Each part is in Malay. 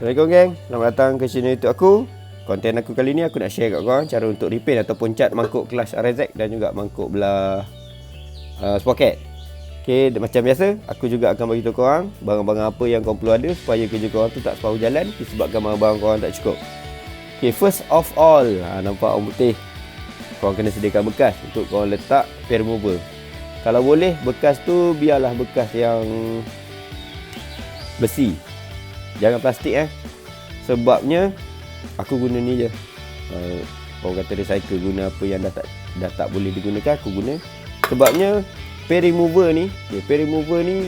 Assalamualaikum geng, selamat datang ke channel YouTube aku. Konten aku kali ni aku nak share kat korang cara untuk repaint ataupun cat mangkuk kelas RZ dan juga mangkuk belah sprocket. Okay, macam biasa aku juga akan bagi tahu korang barang-barang apa yang korang perlu ada supaya kerja korang tu tak separuh jalan disebabkan barang korang tak cukup. Okay, first of all, nampak orang putih, korang kena sediakan bekas untuk korang letak pair remover. Kalau boleh bekas tu biarlah bekas yang besi, jangan plastik Sebabnya aku guna ni je. Orang kata recycle, guna apa yang dah tak boleh digunakan aku guna. Sebabnya pair remover ni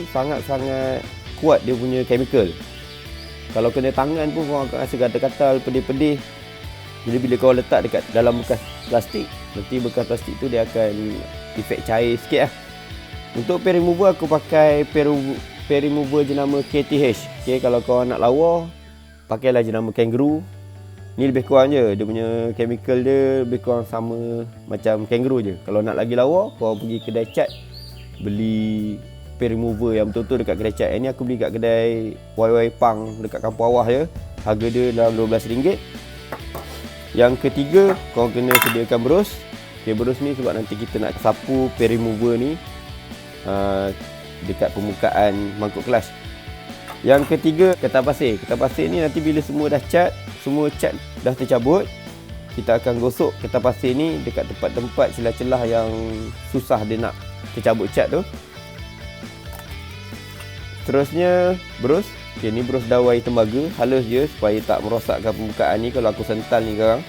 sangat-sangat kuat dia punya chemical. Kalau kena tangan pun korang akan rasa gatal-gatal, pedih-pedih. Jadi bila kau letak dekat dalam bekas plastik, nanti bekas plastik tu dia akan efek cair sikit . Untuk pair remover aku pakai pair remover jenama KTH. Okay, kalau kau nak lawa, pakailah jenama kangaroo. Ni lebih kurang je, dia punya chemical dia lebih kurang sama macam kangaroo je. Kalau nak lagi lawa, kau pergi kedai cat, beli pair remover yang betul-betul dekat kedai cat. Ini aku beli kat kedai YY Pang dekat Kampung Awah je. Harga dia dalam RM12. Yang ketiga, kau kena sediakan berus. Okay, berus ni sebab nanti kita nak sapu pair remover ni dekat permukaan mangkuk kelas. Yang ketiga, ketas pasir. Ketas pasir ni nanti bila semua cat dah tercabut, kita akan gosok ketas pasir ni dekat tempat-tempat celah-celah yang susah dia nak tercabut cat tu. Terusnya berus. Okay, ni berus dawai tembaga, halus je supaya tak merosakkan permukaan ni kalau aku sental ni sekarang.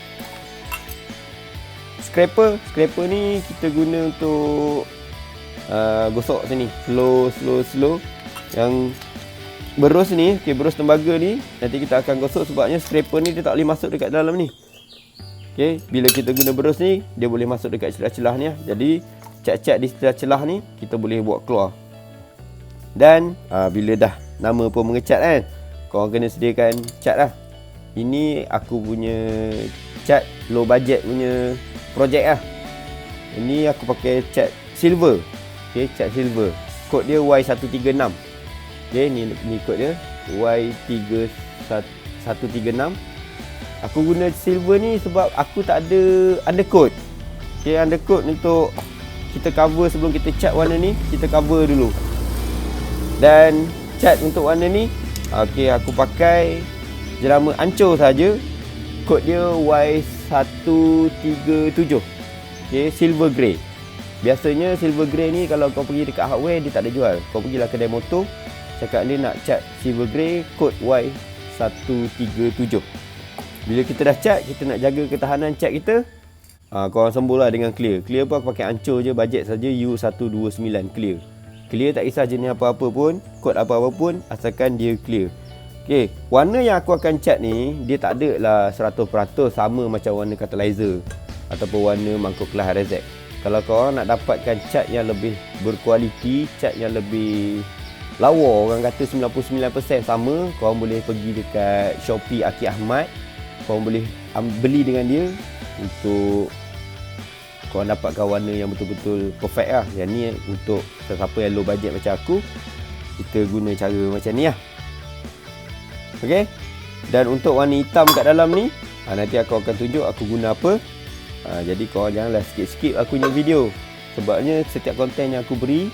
Scraper ni kita guna untuk gosok sini, slow. Yang berus ni, okay, berus tembaga ni nanti kita akan gosok sebabnya scraper ni dia tak boleh masuk dekat dalam ni. Okay, bila kita guna berus ni dia boleh masuk dekat celah-celah ni . Jadi cat-cat di celah-celah ni kita boleh buat keluar. Dan bila dah nama pun mengecat korang kena sediakan cat lah. Ini aku punya cat low budget punya projek . Ini aku pakai cat silver. Okay, cat silver. Kod dia Y136. Okay, ni kod dia Y136. Aku guna silver ni sebab aku tak ada undercoat. Okay, undercoat untuk kita cover sebelum kita cat warna ni, kita cover dulu. Dan cat untuk warna ni, okay, aku pakai jenama Ancur saja. Kod dia Y137. Okay, silver grey. Biasanya silver grey ni kalau kau pergi dekat hardware dia tak ada jual. Kau pergilah kedai motor, cakap dia nak cat silver grey, kod Y137. Bila kita dah cat, kita nak jaga ketahanan cat kita, korang sembuhlah dengan clear. Clear pun aku pakai Ancur je, bajet saja U129 clear. Clear tak kisah jenis apa-apa pun, kod apa-apa pun, asalkan dia clear. Okay, warna yang aku akan cat ni dia tak ada lah 100% sama macam warna catalyzer ataupun warna mangkuk kelas RZ. Kalau korang nak dapatkan cat yang lebih berkualiti, cat yang lebih lawa, orang kata 99% sama, korang boleh pergi dekat Shopee Aki Ahmad. Korang boleh beli dengan dia untuk korang dapatkan warna yang betul-betul perfect lah. Yang ni untuk sesiapa yang low budget macam aku, kita guna cara macam ni . Okay. Dan untuk warna hitam kat dalam ni, nanti aku akan tunjuk aku guna apa. Jadi korang janganlah skip aku punya video. Sebabnya setiap konten yang aku beri,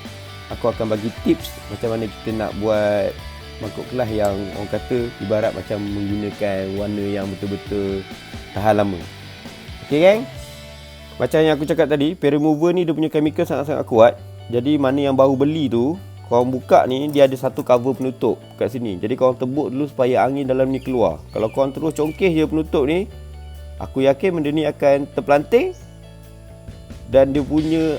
aku akan bagi tips macam mana kita nak buat mangkuk kelas yang orang kata ibarat macam menggunakan warna yang betul-betul tahan lama. Okay geng, macam yang aku cakap tadi, pair remover ni dia punya chemical sangat-sangat kuat. Jadi mana yang baru beli tu, korang buka ni dia ada satu cover penutup kat sini. Jadi korang tebuk dulu supaya angin dalam ni keluar. Kalau korang terus congkeh je penutup ni, aku yakin benda ni akan terpelanting dan dia punya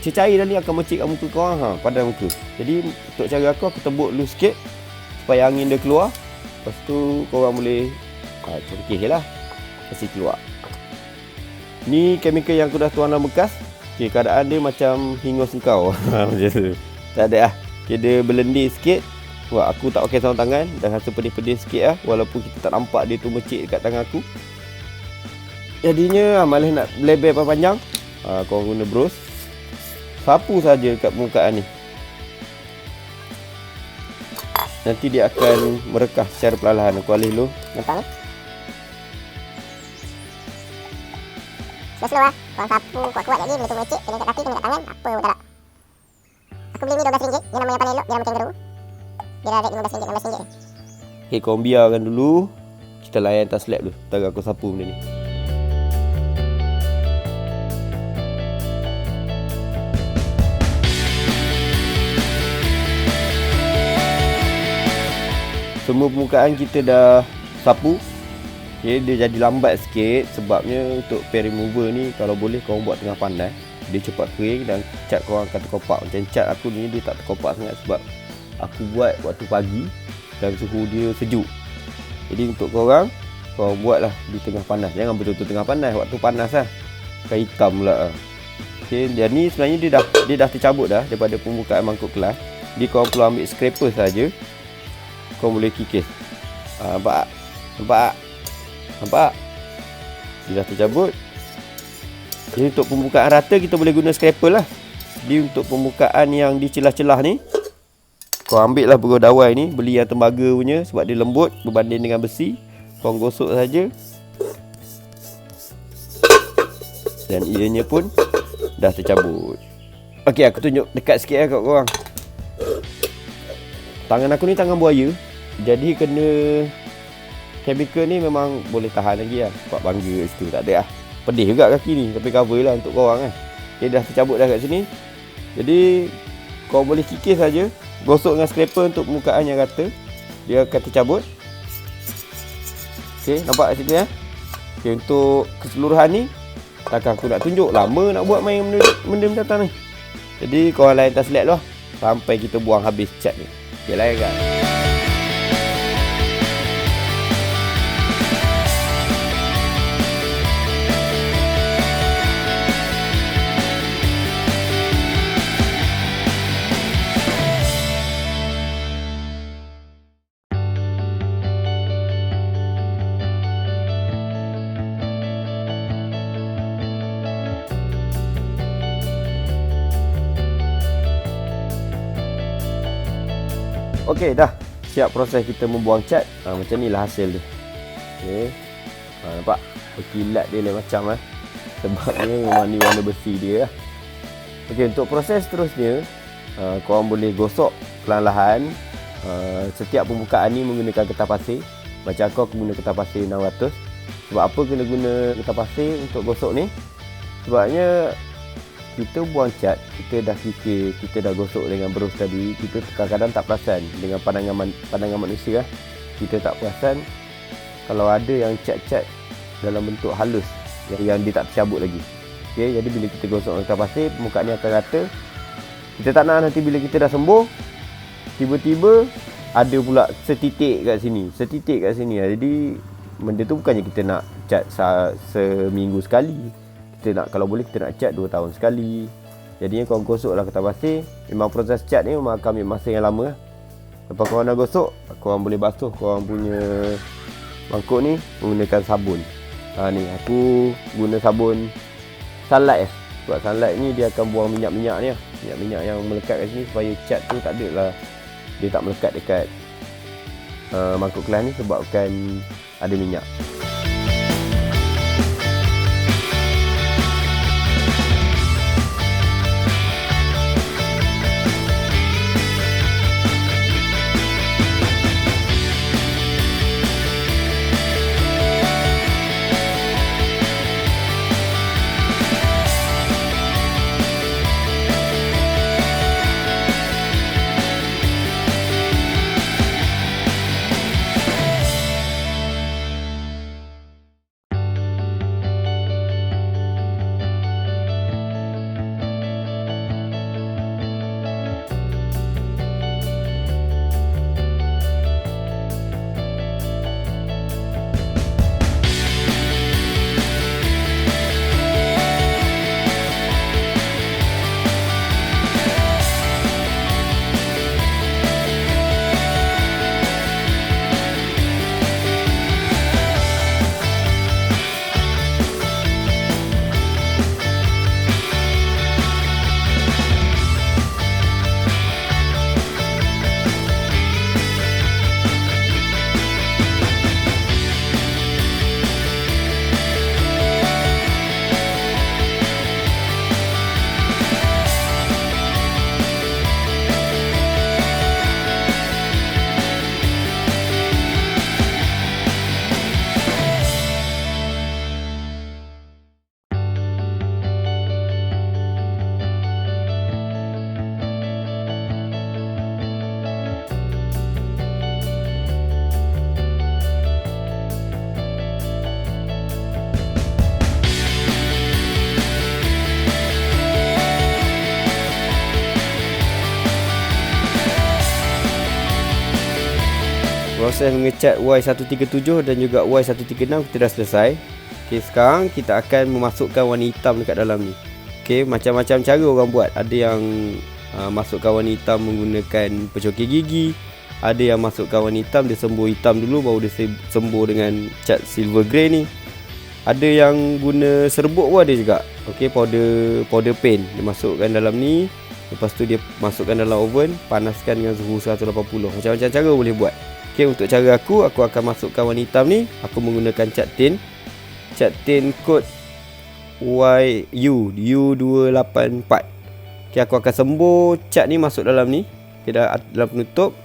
cecair dalam ni akan mecik kat muka korang, padan muka. Jadi untuk cara aku tebuk dulu sikit supaya angin dia keluar. Lepas tu korang boleh congkeh je lah, kasi keluar. Ni chemical yang aku dah tuang dalam bekas. Okay, keadaan dia macam hingus engkau. Macam tu. Tak ada lah. Okay, dia berlendir sikit. Wah, aku tak pakai sarung tangan, dah rasa pedih-pedih sikit walaupun kita tak nampak dia tu mecik dekat tangan aku. Jadinya malas nak lebar panjang, korang guna brush, sapu saja dekat permukaan ni. nanti dia akan merekah secara perlahan. Aku alih dulu. Nampak ni? Slow-slow lah. Korang sapu kuat-kuat lagi, benda tu melecek, kena kat kaki, kena kat tangan, apa pun tak nak. Aku beli ni RM12, dia nama yang paling elok, dia nama kangaroo. Dia dah rate RM15, RM16 ni. Okay, korang biarkan dulu. Kita layan atas slab dulu. Ntar aku sapu benda ni. Semua permukaan kita dah sapu. Okay, dia jadi lambat sikit sebabnya untuk pair remover ni kalau boleh korang buat tengah panas. Dia cepat kering dan cat korang akan terkopak. Macam cat aku ni dia tak terkopak sangat sebab aku buat waktu pagi dan suhu dia sejuk. Jadi untuk korang buatlah di tengah panas. Jangan betul-betul tengah panas, waktu panas lah. Kan hitam pula. Okay, dan ni sebenarnya dia dah tercabut dah daripada permukaan mangkuk kelas. Jadi korang perlu ambil scraper saja. Kau boleh kikis. Nampak? Nampak? Nampak? Dia dah tercabut. Jadi untuk pembukaan rata kita boleh guna scraper lah. Jadi untuk pembukaan yang di celah-celah ni, kau ambil lah buruh dawai ni. Beli yang tembaga punya sebab dia lembut berbanding dengan besi. Kau gosok saja. Dan ianya pun dah tercabut. Okey, aku tunjuk dekat sikit lah kat korang. Tangan aku ni tangan buaya. Jadi kena chemical ni memang boleh tahan lagi lah. Sebab bangga kat situ, tak ada lah. Pedih juga kaki ni, tapi cover lah untuk korang kan. Okay, dah tercabut dah kat sini. Jadi kau boleh kikis saja. Gosok dengan scraper untuk permukaan yang rata. Dia akan tercabut. Okay, nampak kat situ ya. Okay, untuk keseluruhan ni takkan aku nak tunjuk. Lama nak buat main benda datang ni. Jadi korang layan atas slab lah sampai kita buang habis cat ni. Okay, layan kan. Okey, dah siap proses kita membuang cat. Macam ni lah hasil dia. Okey. Nampak? Berkilat dia lain macam sebabnya memang ni warna besi dia lah. Okey, untuk proses seterusnya, korang boleh gosok perlahan-lahan. Setiap pembukaan ni menggunakan kertas pasir. Macam aku guna kertas pasir 600. Sebab apa kena guna kertas pasir untuk gosok ni? Sebabnya kita buang cat, kita dah fikir, kita dah gosok dengan berus tadi, kita kadang-kadang tak perasan dengan pandangan manusia lah. Kita tak perasan kalau ada yang cat-cat dalam bentuk halus yang dia tak tercabut lagi. Okay, jadi bila kita gosok dengan kertas pasir, permukaan ni akan rata. Kita tak nak nanti bila kita dah sembuh, tiba-tiba ada pula setitik kat sini. Jadi benda tu bukannya kita nak cat seminggu sekali. Kita nak, kalau boleh kita nak cat 2 tahun sekali. Jadinya korang gosoklah kertas pasir. Memang proses cat ni memang akan ambil masa yang lama lah. Lepas korang dah gosok, korang boleh basuh korang punya mangkuk ni menggunakan sabun. Ni aku guna sabun Sunlight lah. Sebab Sunlight ni dia akan buang minyak-minyak ni lah. Minyak-minyak yang melekat kat sini supaya cat tu tak ada lah, dia tak melekat dekat mangkuk kelas ni sebabkan ada minyak. Proses mengecat Y137 dan juga Y136 kita dah selesai. Okey, sekarang kita akan memasukkan warna hitam dekat dalam ni. Okey, macam-macam cara orang buat. Ada yang masukkan warna hitam menggunakan pencokir gigi. Ada yang masukkan warna hitam, dia sembur hitam dulu baru dia sembur dengan cat silver grey ni. Ada yang guna serbuk pun ada juga. Okey, powder paint dia masukkan dalam ni. Lepas tu dia masukkan dalam oven, panaskan dengan suhu 180. Macam-macam cara boleh buat. Okey, untuk cara aku akan masukkan warna hitam ni. Aku menggunakan cat tin. Cat tin kod U284. Okey, aku akan sembur cat ni masuk dalam ni. Okey, dalam penutup.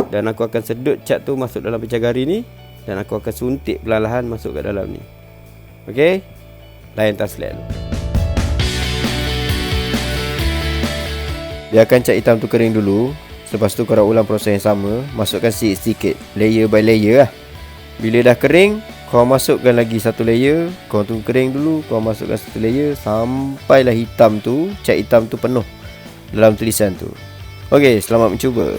Dan aku akan sedut cat tu masuk dalam pecahgari ni. Dan aku akan suntik perlahan-lahan masuk kat dalam ni. Okey, layan taslet dulu. Biarkan cat hitam tu kering dulu. Lepas tu korang ulang proses yang sama. Masukkan sikit-sikit, layer by layer lah. Bila dah kering, korang masukkan lagi satu layer. Korang tunggu kering dulu, korang masukkan satu layer sampailah hitam tu, cat hitam tu penuh dalam tulisan tu. Okey, selamat mencuba.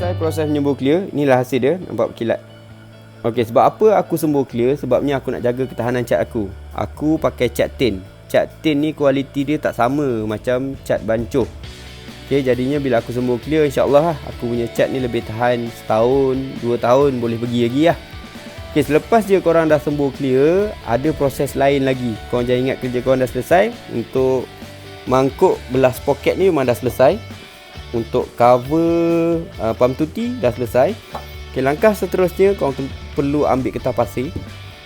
Selesai proses menyembur clear. Inilah hasil dia, nampak berkilat. Okey, sebab apa aku sembur clear? Sebabnya aku nak jaga ketahanan cat aku. Aku pakai cat tin. Cat tin ni kualiti dia tak sama macam cat bancuh. Okey, jadinya bila aku sembur clear, insya-Allah lah aku punya cat ni lebih tahan setahun, 2 tahun boleh pergi lagi lah. Okey, selepas je korang dah sembur clear, ada proses lain lagi. Korang jangan ingat kerja korang dah selesai. Untuk mangkuk belah poket ni memang dah selesai. Untuk cover pam tuti dah selesai. Okay, langkah seterusnya korang perlu ambil kertas pasir.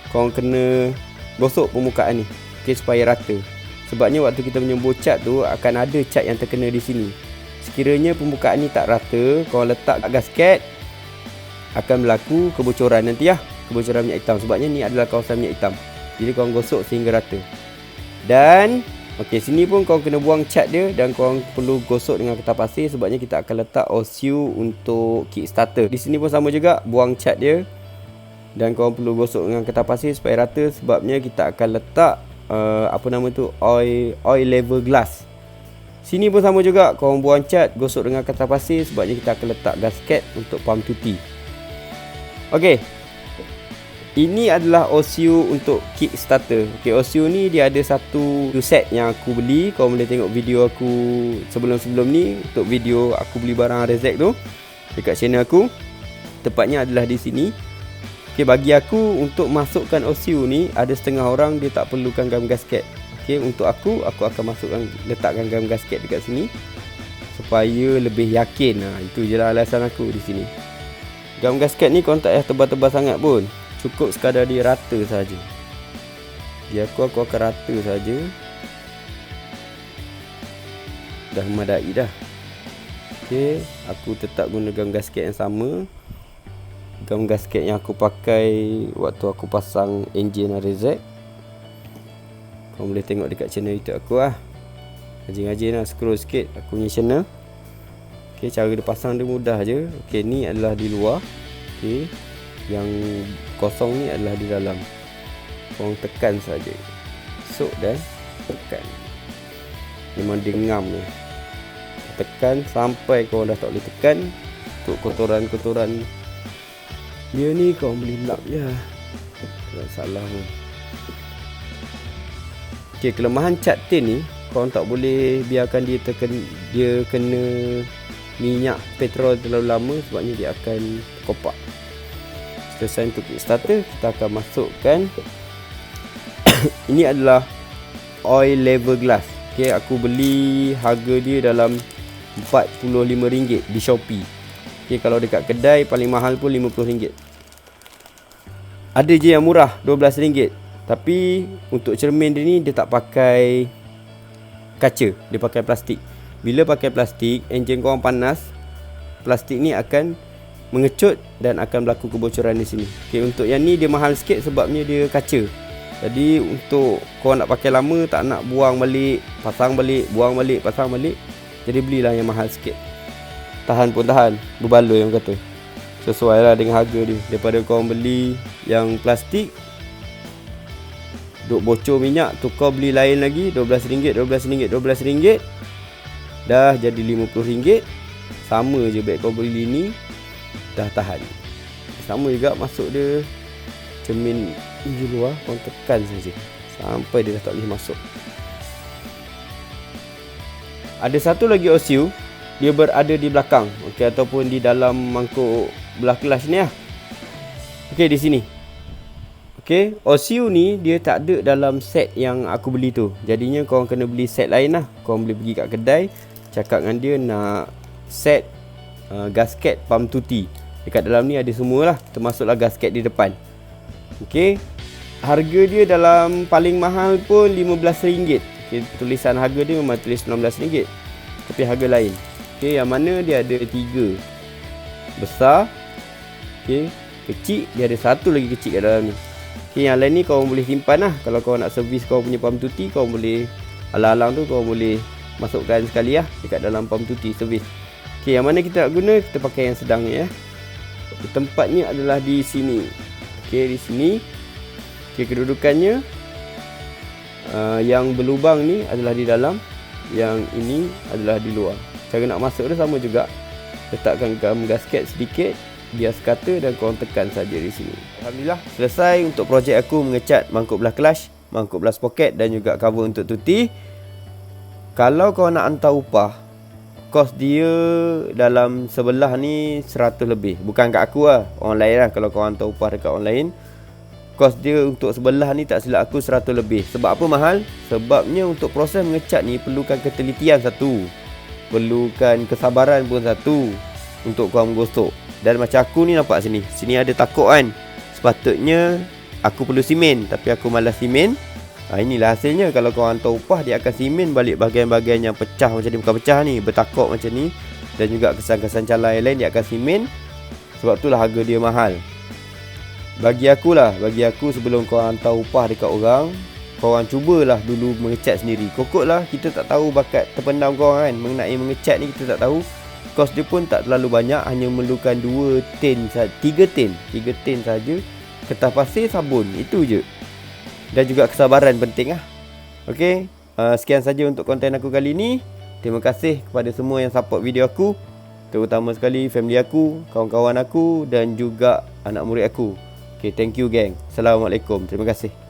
Korang kena gosok permukaan ni, okay, supaya rata. Sebabnya waktu kita menyembur cat tu akan ada cat yang terkena di sini. Sekiranya permukaan ni tak rata, korang letak gasket, akan berlaku kebocoran nanti lah. Kebocoran minyak hitam. Sebabnya ni adalah kawasan minyak hitam. Jadi korang gosok sehingga rata. Dan okey, sini pun korang kena buang cat dia. Dan korang perlu gosok dengan kertas pasir. Sebabnya kita akan letak OSU untuk kickstarter. Di sini pun sama juga, buang cat dia. Dan korang perlu gosok dengan kertas pasir supaya rata. Sebabnya kita akan letak oil level glass. Sini pun sama juga, korang buang cat, gosok dengan kertas pasir. Sebabnya kita akan letak gasket untuk pam tuti. Okey, ini adalah OSU untuk kickstarter. Okey, OSU ni dia ada satu set yang aku beli. Kau boleh tengok video aku sebelum-sebelum ni. Untuk video aku beli barang Rezek tu dekat channel aku. Tepatnya adalah di sini. Okey, bagi aku untuk masukkan OSU ni, ada setengah orang dia tak perlukan gam gasket. Okey, untuk aku akan letakkan gam gasket dekat sini supaya lebih yakin. Itu je lah alasan aku di sini. Gam gasket ni kau tak payah tebal-tebal sangat pun. Cukup sekadar dia rata saja. Dia aku akan rata saja. Dah memadai dah. Okey, aku tetap guna gam gasket yang sama. Gam gasket yang aku pakai waktu aku pasang enjin Rezek. Kau boleh tengok dekat channel YouTube aku lah. Rajin-rajin lah, scroll sikit aku punya channel. Okey, cara dia pasang dia mudah je. Okey, ni adalah di luar. Okey, yang kosong ni adalah di dalam. Korang tekan saja. Sok dan tekan. Memang dia ngam ni. Tekan sampai korang dah tak boleh tekan. Untuk kotoran-kotoran dia ni korang boleh lap je. Tak salah pun. Okay, kelemahan cat tin ni, korang tak boleh biarkan dia kena minyak petrol terlalu lama. Sebabnya dia akan kopak. Selesai untuk kickstarter, kita akan masukkan ini adalah oil level glass. Okay, aku beli harga dia dalam RM45 di Shopee. Okay, kalau dekat kedai paling mahal pun RM50. Ada je yang murah RM12. Tapi untuk cermin dia ni, dia tak pakai kaca, dia pakai plastik. Bila pakai plastik, enjin korang panas, plastik ni akan mengecut dan akan berlaku kebocoran di sini. Okey, untuk yang ni dia mahal sikit sebabnya dia kaca. Jadi untuk korang nak pakai lama, tak nak buang balik, pasang balik, buang balik, pasang balik, jadi belilah yang mahal sikit. Tahan pun tahan, berbaloi yang kata. Sesuai lah dengan harga dia. Daripada korang beli yang plastik, duk bocor minyak, tukar beli lain lagi RM12, RM12, RM12, dah jadi RM50. Sama je beg kau beli ni, dah tahan. Sama juga masuk dia cermin hijau luar, korang tekan saja sampai dia dah tak boleh masuk. Ada satu lagi OSU, dia berada di belakang, okey, ataupun di dalam mangkuk belah kelas ni lah. Okey, di sini. Okey, OSU ni dia tak ada dalam set yang aku beli tu. Jadinya korang kena beli set lain lah. Korang boleh pergi kat kedai, cakap dengan dia nak set gasket pump tuti. Dekat dalam ni ada semualah, termasuklah gasket di depan. Okey, harga dia dalam paling mahal pun RM15. Okay, tulisan harga dia memang tulis RM16, tapi harga lain. Okey, yang mana dia ada 3 besar, okey, kecil, dia ada satu lagi kecil kat dalam ni. Okey, yang lain ni kau boleh simpan lah. Kalau kau nak servis kau punya pump tuti, kau boleh alang-alang tu kau boleh masukkan sekali lah dekat dalam pump tuti servis. Okey, yang mana kita nak guna, kita pakai yang sedang ni ya. Tempatnya adalah di sini. Okey, di sini. Okey, kedudukannya yang berlubang ni adalah di dalam, yang ini adalah di luar. Cara nak masuk dia sama juga. Letakkan gam gasket sedikit, bias kata dan korang tekan saja di sini. Alhamdulillah, selesai untuk projek aku mengecat mangkuk belah clutch, mangkuk belah sprocket dan juga cover untuk tuti. Kalau kau nak hantar upah, kos dia dalam sebelah ni 100 lebih. Bukan kat aku lah, orang lain lah. Kalau kau hantar upah dekat orang lain, kos dia untuk sebelah ni tak silap aku 100 lebih. Sebab apa mahal? Sebabnya untuk proses mengecat ni perlukan ketelitian satu, perlukan kesabaran pun satu untuk kau menggosok. Dan macam aku ni nampak sini ada takuk kan. Sepatutnya aku perlu simen, tapi aku malas simen. Inilah hasilnya. Kalau kau hantar upah, dia akan simen balik bahagian-bahagian yang pecah macam ni, bukan pecah ni, bertakuk macam ni, dan juga kesan-kesan calai lain dia akan simen. Sebab itulah harga dia mahal. Bagi aku sebelum kau hantar upah dekat orang, korang cubalah dulu mengecat sendiri. Kokotlah, kita tak tahu bakat terpendam korang kan. Mengenai mengecat ni kita tak tahu. Kos dia pun tak terlalu banyak, hanya memerlukan 3 tin saja. Kertas pasir, sabun, itu je. Dan juga kesabaran penting lah. Okey, sekian saja untuk konten aku kali ni. Terima kasih kepada semua yang support video aku, terutama sekali family aku, kawan-kawan aku dan juga anak murid aku. Okay, thank you gang. Assalamualaikum. Terima kasih.